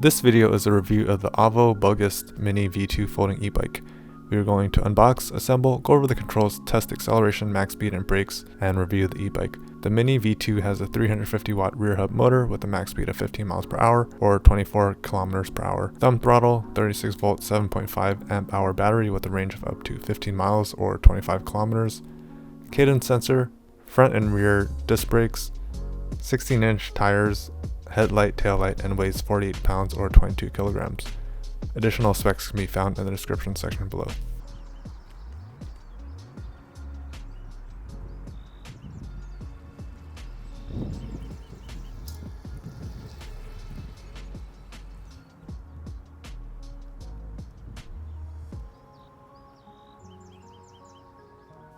This video is a review of the AOVO Bogist Mini V2 folding e-bike. We are going to unbox, assemble, go over the controls, test acceleration, max speed, and brakes, and review the e-bike. The Mini V2 has a 350 watt rear hub motor with a max speed of 15 miles per hour or 24 kilometers per hour. Thumb throttle, 36 volt, 7.5 amp hour battery with a range of up to 15 miles or 25 kilometers. Cadence sensor, front and rear disc brakes, 16-inch tires, headlight, taillight, and weighs 48 pounds or 22 kilograms. Additional specs can be found in the description section below.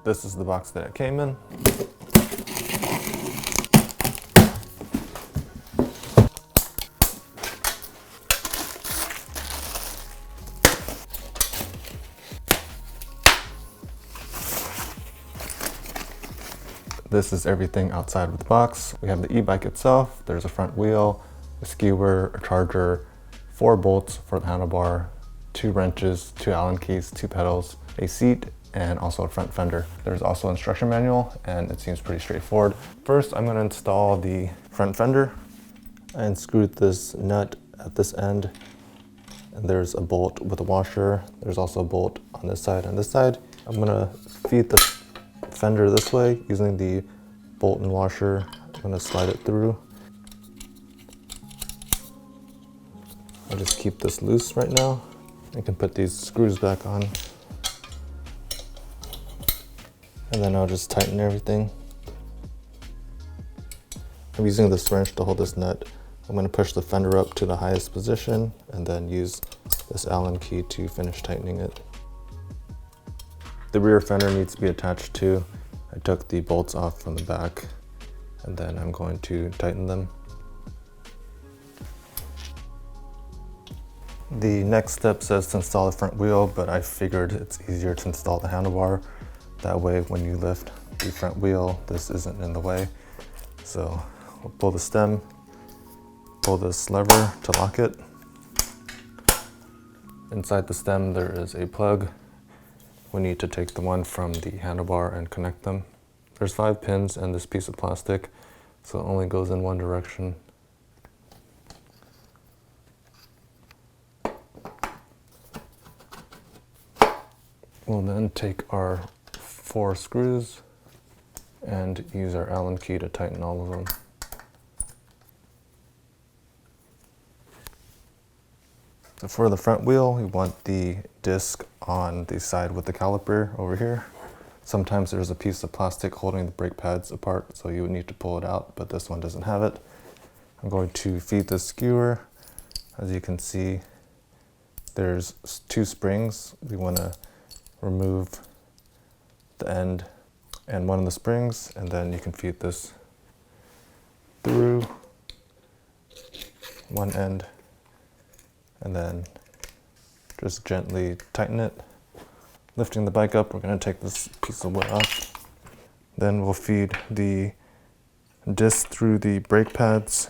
This is the box that it came in. This is everything outside of the box. We have the e-bike itself. There's a front wheel, a skewer, a charger, 4 bolts for the handlebar, 2 wrenches, 2 Allen keys, 2 pedals, a seat, and also a front fender. There's also an instruction manual, and it seems pretty straightforward. First, I'm going to install the front fender. I unscrewed this nut at this end, and there's a bolt with a washer. There's also a bolt on this side and this side. I'm going to feed the fender this way using the bolt and washer. I'm going to slide it through. I'll just keep this loose right now. I can put these screws back on. And then I'll just tighten everything. I'm using this wrench to hold this nut. I'm going to push the fender up to the highest position and then use this Allen key to finish tightening it. The rear fender needs to be attached too. I took the bolts off from the back and then I'm going to tighten them. The next step says to install the front wheel, but I figured it's easier to install the handlebar. That way when you lift the front wheel, this isn't in the way. So we'll pull the stem, pull this lever to lock it. Inside the stem there is a plug. We need to take the one from the handlebar and connect them. There's 5 pins and this piece of plastic, so it only goes in one direction. We'll then take our 4 screws and use our Allen key to tighten all of them. So for the front wheel, we want the disc on the side with the caliper over here. Sometimes there's a piece of plastic holding the brake pads apart, so you would need to pull it out, but this one doesn't have it. I'm going to feed the skewer. As you can see, there's 2 springs. We want to remove the end and one of the springs, and then you can feed this through one end and then just gently tighten it. Lifting the bike up, we're going to take this piece of wood off. Then we'll feed the disc through the brake pads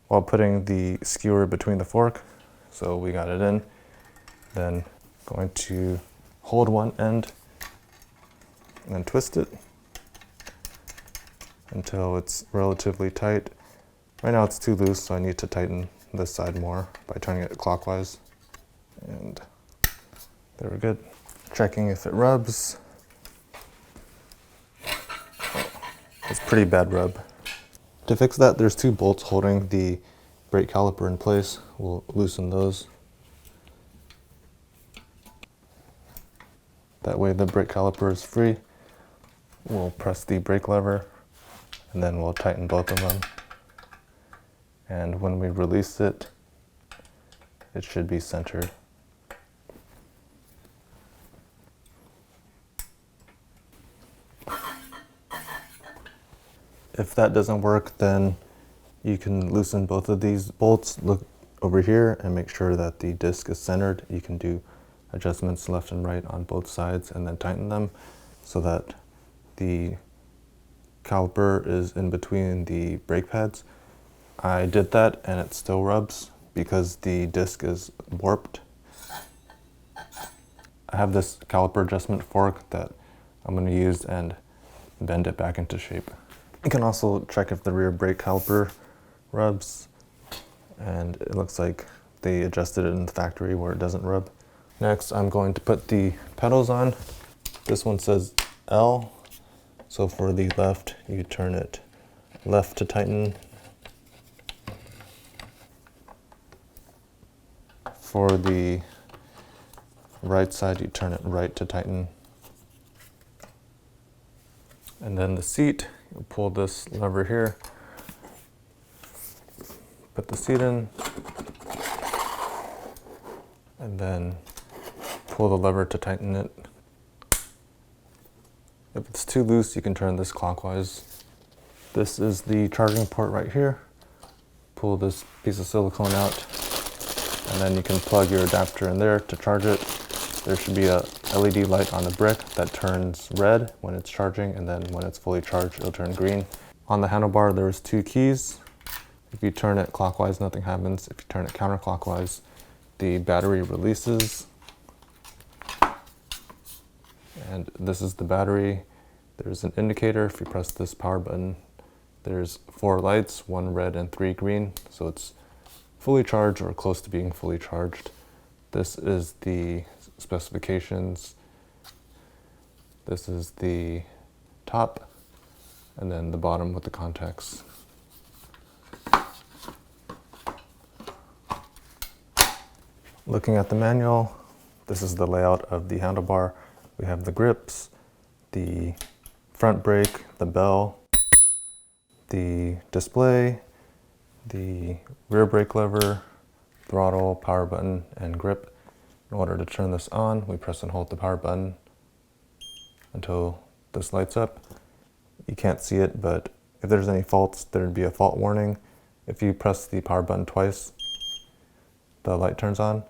while putting the skewer between the fork. So we got it in. Then going to hold one end and then twist it until it's relatively tight. Right now it's too loose, so I need to tighten this side more by turning it clockwise. And there we're good. Checking if it rubs. It's pretty bad rub. To fix that, there's 2 bolts holding the brake caliper in place. We'll loosen those. That way the brake caliper is free. We'll press the brake lever and then we'll tighten both of them. And when we release it, it should be centered. If that doesn't work, then you can loosen both of these bolts. Look over here and make sure that the disc is centered. You can do adjustments left and right on both sides and then tighten them so that the caliper is in between the brake pads. I did that and it still rubs because the disc is warped. I have this caliper adjustment fork that I'm going to use and bend it back into shape. You can also check if the rear brake caliper rubs, and it looks like they adjusted it in the factory where it doesn't rub. Next, I'm going to put the pedals on. This one says L, so for the left, you turn it left to tighten. For the right side, you turn it right to tighten. And then the seat, you pull this lever here, put the seat in, and then pull the lever to tighten it. If it's too loose, you can turn this clockwise. This is the charging port right here. Pull this piece of silicone out, and then you can plug your adapter in there to charge it. There should be a LED light on the brick that turns red when it's charging, and then when it's fully charged, it'll turn green. On the handlebar, there's 2 keys. If you turn it clockwise, nothing happens. If you turn it counterclockwise, the battery releases. And this is the battery. There's an indicator. If you press this power button, there's 4 lights, 1 red and 3 green. So it's fully charged or close to being fully charged. This is the specifications. This is the top, and then the bottom with the contacts. Looking at the manual, this is the layout of the handlebar. We have the grips, the front brake, the bell, the display, the rear brake lever, throttle, power button, and grip. In order to turn this on, we press and hold the power button until this lights up. You can't see it, but if there's any faults, there'd be a fault warning. If you press the power button twice, the light turns on.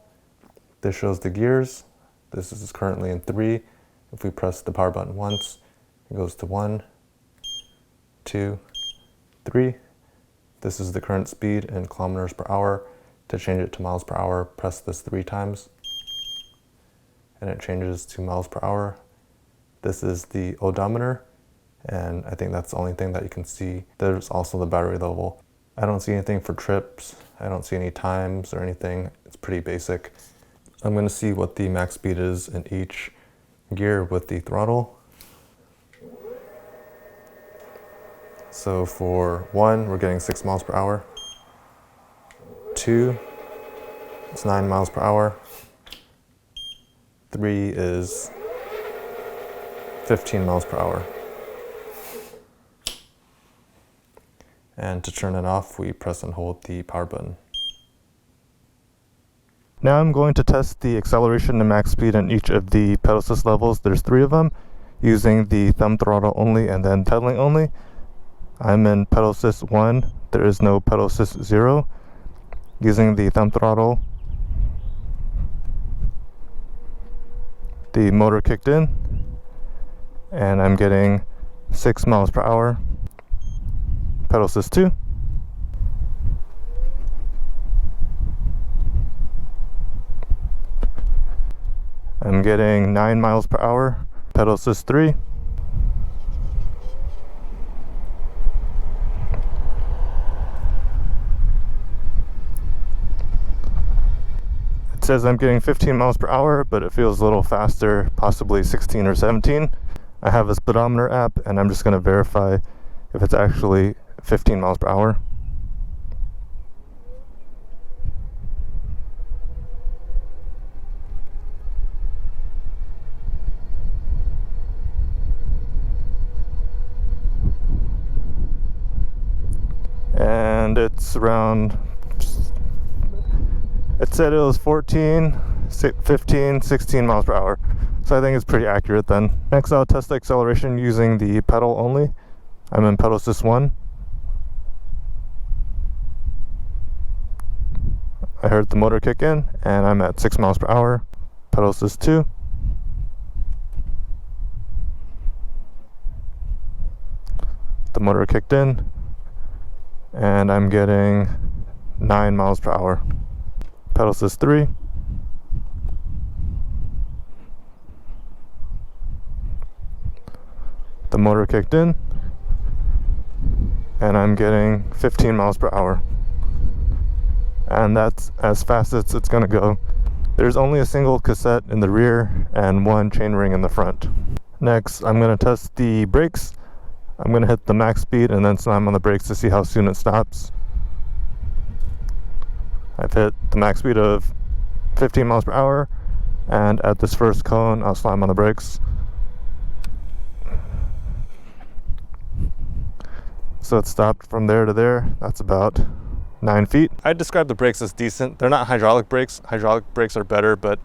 This shows the gears. This is currently in 3. If we press the power button once, it goes to 1, 2, 3. This is the current speed in kilometers per hour. To change it to miles per hour, press this 3 times, and it changes to miles per hour. This is the odometer, and I think that's the only thing that you can see. There's also the battery level. I don't see anything for trips. I don't see any times or anything. It's pretty basic. I'm going to see what the max speed is in each gear with the throttle. So for 1, we're getting 6 miles per hour. 2, it's 9 miles per hour. 3 is 15 miles per hour. And to turn it off, we press and hold the power button. Now I'm going to test the acceleration and max speed on each of the pedal assist levels. There's 3 of them, using the thumb throttle only and then pedaling only. I'm in pedal assist 1. There is no pedal assist 0. Using the thumb throttle, the motor kicked in, and I'm getting 6 miles per hour. Pedal assist 2. I'm getting 9 miles per hour. Pedal assist 3. It says I'm getting 15 miles per hour, but it feels a little faster, possibly 16 or 17. I have a speedometer app, and I'm just going to verify if it's actually 15 miles per hour. And it's around, it said it was 14, 15, 16 miles per hour. So I think it's pretty accurate then. Next I'll test the acceleration using the pedal only. I'm in pedal assist 1. I heard the motor kick in, and I'm at 6 miles per hour. Pedal assist 2. The motor kicked in, and I'm getting 9 miles per hour. Pedal assist 3. The motor kicked in, and I'm getting 15 miles per hour. And that's as fast as it's gonna go. There's only a single cassette in the rear and one chainring in the front. Next, I'm gonna test the brakes. I'm gonna hit the max speed and then slam on the brakes to see how soon it stops. I've hit the max speed of 15 miles per hour, and at this first cone, I'll slam on the brakes. So it stopped from there to there. That's about 9 feet. I'd describe the brakes as decent. They're not hydraulic brakes. Hydraulic brakes are better, but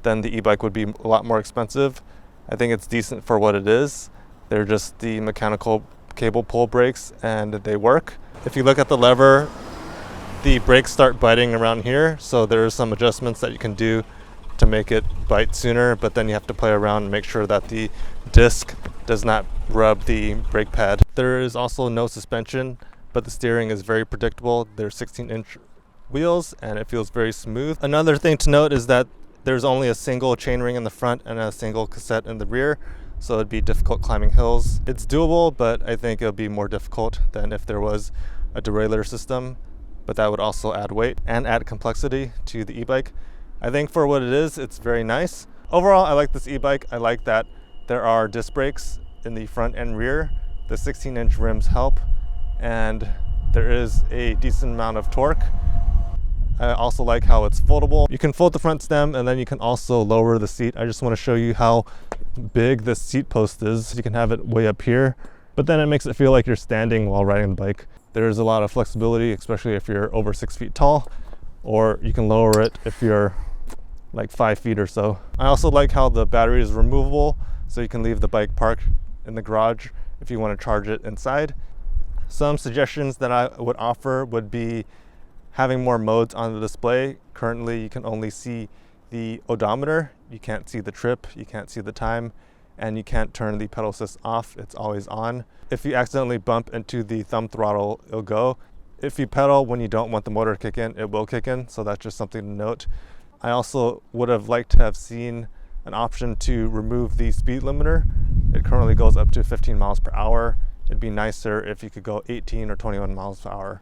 then the e-bike would be a lot more expensive. I think it's decent for what it is. They're just the mechanical cable pull brakes, and they work. If you look at the lever, the brakes start biting around here, so there's some adjustments that you can do to make it bite sooner, but then you have to play around and make sure that the disc does not rub the brake pad. There is also no suspension, but the steering is very predictable. There's 16-inch wheels and it feels very smooth. Another thing to note is that there's only a single chainring in the front and a single cassette in the rear, so it'd be difficult climbing hills. It's doable, but I think it'll be more difficult than if there was a derailleur system, but that would also add weight and add complexity to the e-bike. I think for what it is, it's very nice. Overall, I like this e-bike. I like that there are disc brakes in the front and rear. The 16-inch rims help, and there is a decent amount of torque. I also like how it's foldable. You can fold the front stem and then you can also lower the seat. I just want to show you how big this seat post is. You can have it way up here, but then it makes it feel like you're standing while riding the bike. There's a lot of flexibility, especially if you're over 6 feet tall, or you can lower it if you're like 5 feet or so. I also like how the battery is removable, so you can leave the bike parked in the garage if you want to charge it inside. Some suggestions that I would offer would be having more modes on the display. Currently, you can only see the odometer. You can't see the trip, you can't see the time, and you can't turn the pedal assist off. It's always on. If you accidentally bump into the thumb throttle, it'll go. If you pedal when you don't want the motor to kick in, it will kick in, so that's just something to note. I also would have liked to have seen an option to remove the speed limiter. It currently goes up to 15 miles per hour. It'd be nicer if you could go 18 or 21 miles per hour.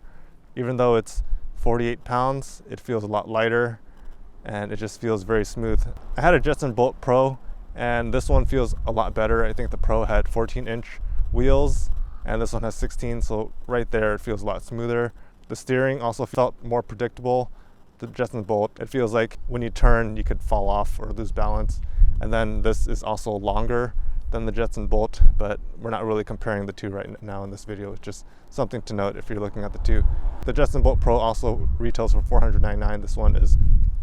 Even though it's 48 pounds, it feels a lot lighter and it just feels very smooth. I had a Jetson Bolt Pro and this one feels a lot better. I think the Pro had 14-inch wheels and this one has 16, so right there it feels a lot smoother. The steering also felt more predictable. The Jetson Bolt, it feels like when you turn you could fall off or lose balance, and then this is also longer than the Jetson Bolt, but we're not really comparing the two right now in this video. It's just something to note if you're looking at the two. The Jetson Bolt Pro also retails for $499. This one is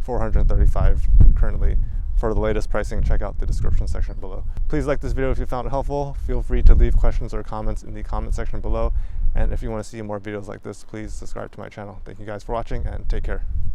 $435 currently. For the latest pricing, check out the description section below. Please like this video if you found it helpful. Feel free to leave questions or comments in the comment section below. And if you want to see more videos like this, please subscribe to my channel. Thank you guys for watching and take care.